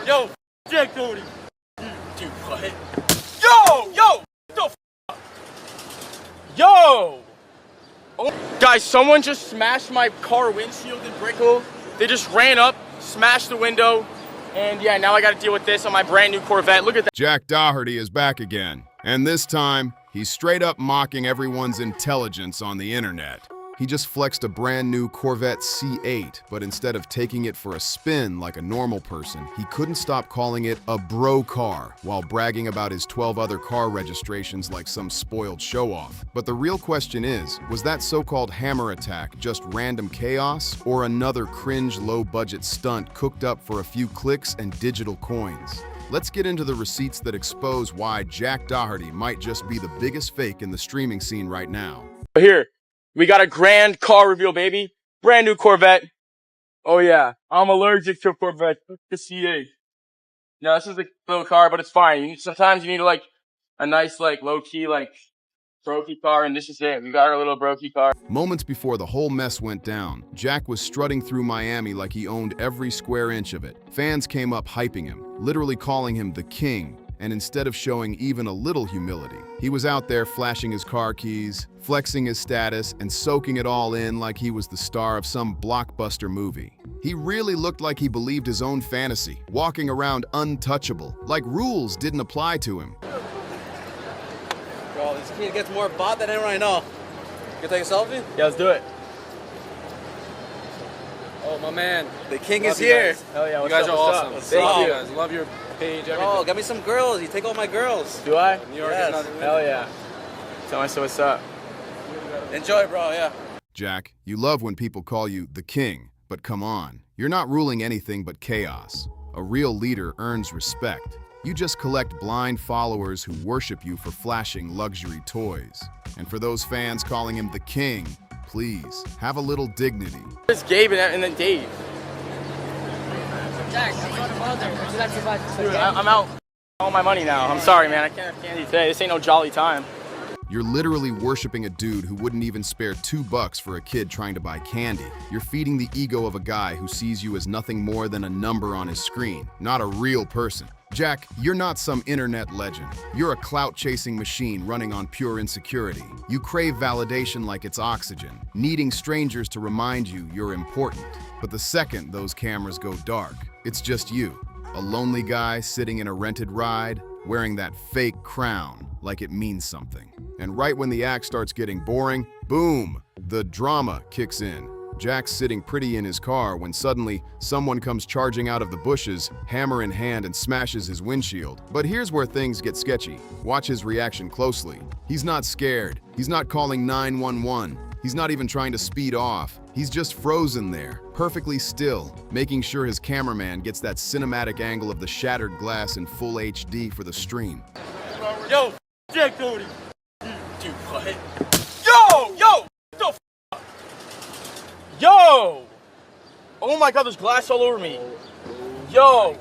Yo, Jack Doherty. Dude, what? Yo! What the f? Yo! Oh. Guys, someone just smashed my car windshield in Brickell. They just ran up, smashed the window, and yeah, now I gotta deal with this on my brand new Corvette. Look at that. Jack Doherty is back again, and this time, he's straight up mocking everyone's intelligence on the internet. He just flexed a brand new Corvette C8, but instead of taking it for a spin like a normal person, he couldn't stop calling it a bro car while bragging about his 12 other car registrations like some spoiled show-off. But the real question is, was that so-called hammer attack just random chaos or another cringe low-budget stunt cooked up for a few clicks and digital coins? Let's get into the receipts that expose why Jack Doherty might just be the biggest fake in the streaming scene right now. Here. We got a grand car reveal, baby. Brand new Corvette. Oh yeah, I'm allergic to Corvette. The C8. No, this is a little car, but it's fine. Sometimes you need like a nice, like low-key, like brokey car, and this is it. We got our little brokey car. Moments before the whole mess went down, Jack was strutting through Miami like he owned every square inch of it. Fans came up hyping him, literally calling him the king. And instead of showing even a little humility, he was out there flashing his car keys, flexing his status, and soaking it all in like he was the star of some blockbuster movie. He really looked like he believed his own fantasy, walking around untouchable, like rules didn't apply to him. Bro, this kid gets more bot than anyone I know. You take a selfie? Yeah, let's do it. Oh, my man. The king is here. Hell yeah, you guys are awesome. Thank you. Guys. Love your page, everything. Oh, get me some girls. You take all my girls. Do I? New York yes. is not Hell yeah. Tell me so what's up. Enjoy, bro, yeah. Jack, you love when people call you the king, but come on. You're not ruling anything but chaos. A real leader earns respect. You just collect blind followers who worship you for flashing luxury toys. And for those fans calling him the king, please, have a little dignity. It's Gabe and then Dave. Jack, Dude, I'm out all my money now. I'm sorry, man. I can't have candy today. This ain't no jolly time. You're literally worshiping a dude who wouldn't even spare $2 for a kid trying to buy candy. You're feeding the ego of a guy who sees you as nothing more than a number on his screen, not a real person. Jack, you're not some internet legend. You're a clout-chasing machine running on pure insecurity. You crave validation like it's oxygen, needing strangers to remind you you're important. But the second those cameras go dark, it's just you, a lonely guy sitting in a rented ride, wearing that fake crown like it means something. And right when the act starts getting boring, boom, the drama kicks in. Jack's sitting pretty in his car when suddenly someone comes charging out of the bushes, hammer in hand, and smashes his windshield. But here's where things get sketchy. Watch his reaction closely. He's not scared. He's not calling 911. He's not even trying to speed off. He's just frozen there, perfectly still, making sure his cameraman gets that cinematic angle of the shattered glass in full HD for the stream. Yo, Jack Doherty. Dude, what? Yo! What the f? Yo! Oh my god, there's glass all over me. Yo!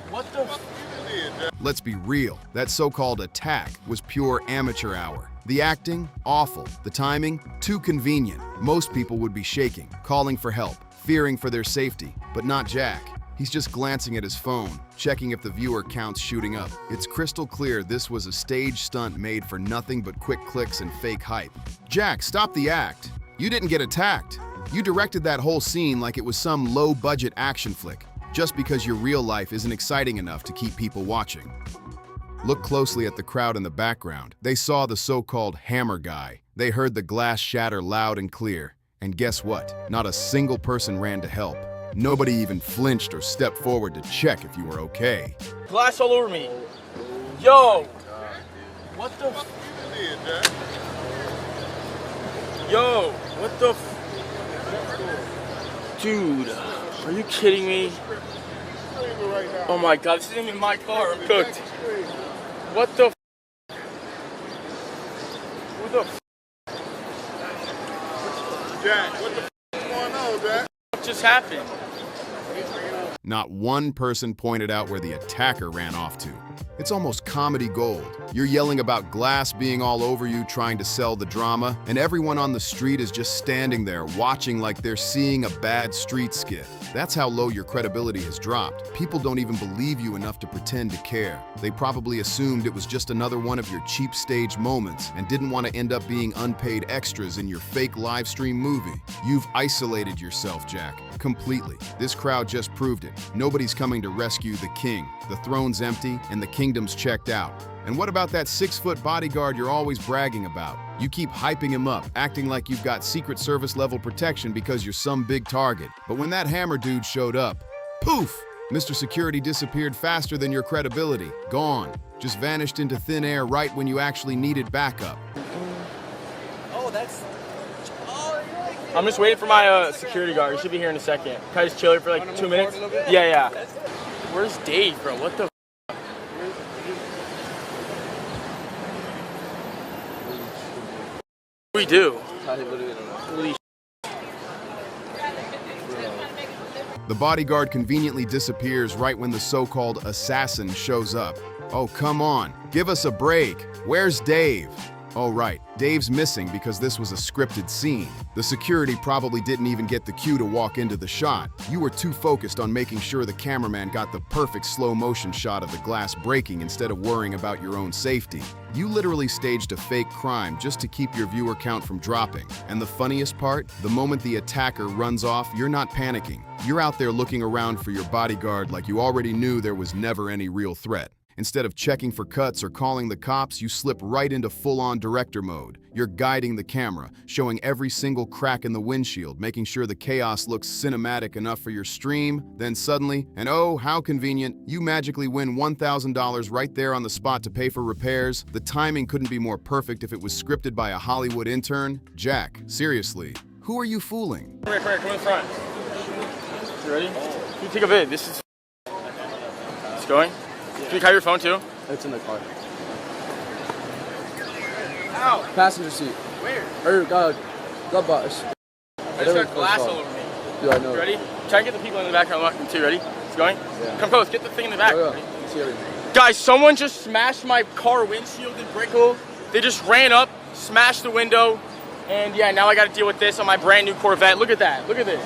What the f? Let's be real, that so-called attack was pure amateur hour. The acting, awful. The timing, too convenient. Most people would be shaking, calling for help, fearing for their safety, but not Jack. He's just glancing at his phone, checking if the viewer count's shooting up. It's crystal clear this was a stage stunt made for nothing but quick clicks and fake hype. Jack, stop the act. You didn't get attacked. You directed that whole scene like it was some low-budget action flick, just because your real life isn't exciting enough to keep people watching. Look closely at the crowd in the background. They saw the so-called hammer guy. They heard the glass shatter loud and clear. And guess what? Not a single person ran to help. Nobody even flinched or stepped forward to check if you were okay. Glass all over me. Yo! What the f? Yo! What the f? Dude, are you kidding me? Oh my god, this isn't even my car. I'm cooked. What the f? What the f? Jack, what the f is going on, Jack? What just happened? Not one person pointed out where the attacker ran off to. It's almost comedy gold. You're yelling about glass being all over you, trying to sell the drama, and everyone on the street is just standing there watching like they're seeing a bad street skit. That's how low your credibility has dropped. People don't even believe you enough to pretend to care. They probably assumed it was just another one of your cheap stage moments and didn't want to end up being unpaid extras in your fake live stream movie. You've isolated yourself, Jack, completely. This crowd just proved it. Nobody's coming to rescue the king. The throne's empty and the kingdom's checked out. And what about that 6-foot bodyguard you're always bragging about? You keep hyping him up, acting like you've got Secret Service level protection because you're some big target. But when that hammer dude showed up, poof! Mr. Security disappeared faster than your credibility. Gone. Just vanished into thin air right when you actually needed backup. Oh, that's... Oh, you're like... I'm just waiting for my security guard. He should be here in a second. Can I just chill here for like 2 minutes? Yeah. Where's Dave, bro? What the we do? The bodyguard conveniently disappears right when the so-called assassin shows up. Oh, come on. Give us a break. Where's Dave? Oh, right. Dave's missing because this was a scripted scene. The security probably didn't even get the cue to walk into the shot. You were too focused on making sure the cameraman got the perfect slow-motion shot of the glass breaking instead of worrying about your own safety. You literally staged a fake crime just to keep your viewer count from dropping. And the funniest part? The moment the attacker runs off, you're not panicking. You're out there looking around for your bodyguard like you already knew there was never any real threat. Instead of checking for cuts or calling the cops, you slip right into full-on director mode. You're guiding the camera, showing every single crack in the windshield, making sure the chaos looks cinematic enough for your stream. Then suddenly, and oh, how convenient, you magically win $1,000 right there on the spot to pay for repairs. The timing couldn't be more perfect if it was scripted by a Hollywood intern. Jack, seriously, who are you fooling? Come here, come in front. You ready? Can you take a vid? This is... It's going? Can you carry your phone too? It's in the car. Ow! Passenger seat. Where? God, glove box. I just got glass all over me. Dude, I know. You ready? Try and get the people in the background looking too. Ready? It's going? Yeah. Come close. Get the thing in the back. Oh, yeah. See everything. Guys, someone just smashed my car windshield and Brickle. They just ran up, smashed the window, and yeah, now I got to deal with this on my brand new Corvette. Look at that. Look at this.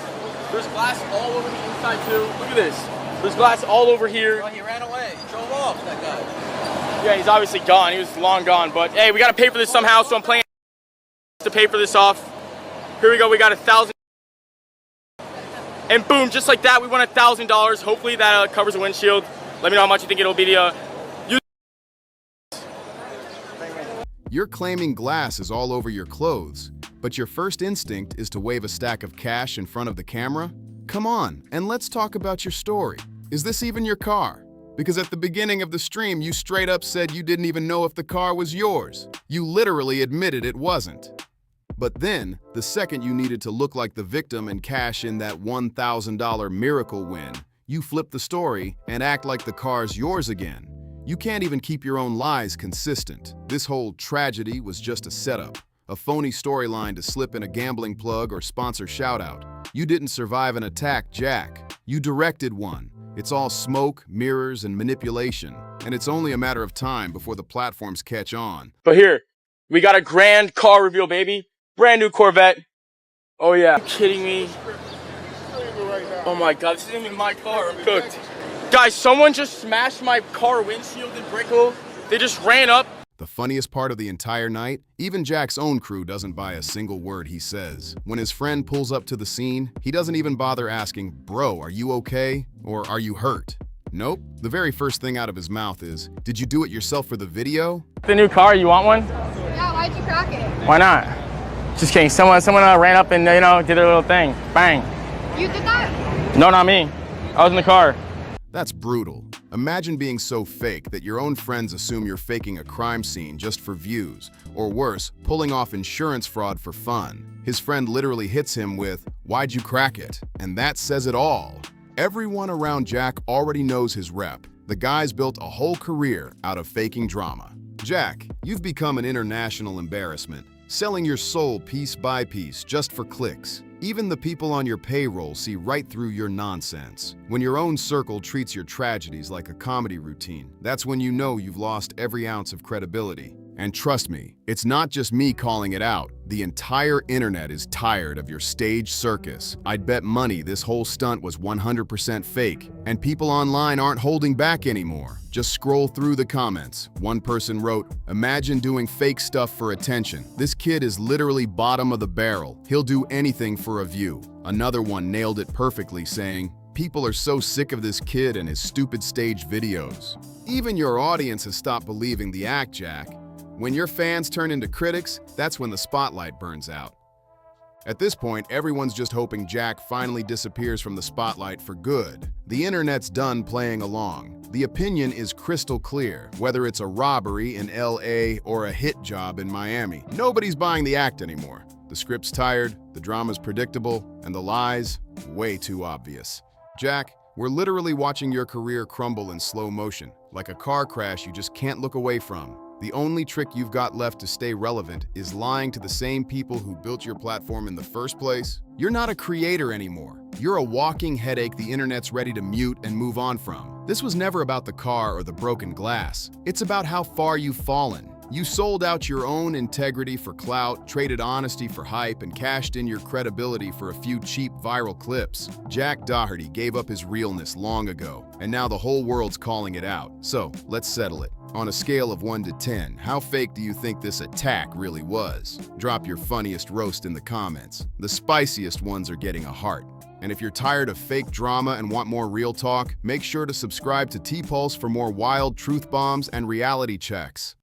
There's glass all over the inside too. Look at this. There's glass all over here. Oh, he ran away. He drove off, that guy. Yeah, he's obviously gone. He was long gone. But hey, we got to pay for this somehow, so I'm playing to pay for this off. Here we go. We got $1,000. And boom, just like that, we won $1,000. Hopefully that covers the windshield. Let me know how much you think it'll be to You're claiming glass is all over your clothes, but your first instinct is to wave a stack of cash in front of the camera? Come on, and let's talk about your story. Is this even your car? Because at the beginning of the stream, you straight up said you didn't even know if the car was yours. You literally admitted it wasn't. But then, the second you needed to look like the victim and cash in that $1,000 miracle win, you flip the story and act like the car's yours again. You can't even keep your own lies consistent. This whole tragedy was just a setup, a phony storyline to slip in a gambling plug or sponsor shoutout. You didn't survive an attack, Jack. You directed one. It's all smoke, mirrors, and manipulation, and it's only a matter of time before the platforms catch on. But here, we got a grand car reveal, baby. Brand new Corvette. Oh yeah. Are you kidding me? Oh my god, this isn't even my car. I'm cooked. Guys, someone just smashed my car windshield and Brickle. They just ran up. The funniest part of the entire night, even Jack's own crew doesn't buy a single word he says. When his friend pulls up to the scene, he doesn't even bother asking, "Bro, are you okay?" or "Are you hurt?" Nope. The very first thing out of his mouth is, "Did you do it yourself for the video?" The new car, you want one? Yeah, why'd you crack it? Why not? Just kidding. Someone ran up and, did their little thing. Bang. You did that? No, not me. I was in the car. That's brutal. Imagine being so fake that your own friends assume you're faking a crime scene just for views, or worse, pulling off insurance fraud for fun. His friend literally hits him with, "Why'd you crack it?" And that says it all. Everyone around Jack already knows his rep. The guy's built a whole career out of faking drama. Jack, you've become an international embarrassment. selling your soul piece by piece just for clicks. Even the people on your payroll see right through your nonsense. When your own circle treats your tragedies like a comedy routine, that's when you know you've lost every ounce of credibility. And trust me, it's not just me calling it out. The entire internet is tired of your stage circus. I'd bet money this whole stunt was 100% fake, and people online aren't holding back anymore. Just scroll through the comments. One person wrote, "Imagine doing fake stuff for attention. This kid is literally bottom of the barrel. He'll do anything for a view." Another one nailed it perfectly, saying, "People are so sick of this kid and his stupid stage videos." Even your audience has stopped believing the act, Jack. When your fans turn into critics, that's when the spotlight burns out. At this point, everyone's just hoping Jack finally disappears from the spotlight for good. The internet's done playing along. The opinion is crystal clear, whether it's a robbery in LA or a hit job in Miami. Nobody's buying the act anymore. The script's tired, the drama's predictable, and the lies, way too obvious. Jack, we're literally watching your career crumble in slow motion, like a car crash you just can't look away from. The only trick you've got left to stay relevant is lying to the same people who built your platform in the first place. You're not a creator anymore. You're a walking headache the internet's ready to mute and move on from. This was never about the car or the broken glass. It's about how far you've fallen. You sold out your own integrity for clout, traded honesty for hype, and cashed in your credibility for a few cheap viral clips. Jack Doherty gave up his realness long ago, and now the whole world's calling it out. So, let's settle it. On a scale of 1 to 10, how fake do you think this attack really was? Drop your funniest roast in the comments. The spiciest ones are getting a heart. And if you're tired of fake drama and want more real talk, make sure to subscribe to T-Pulse for more wild truth bombs and reality checks.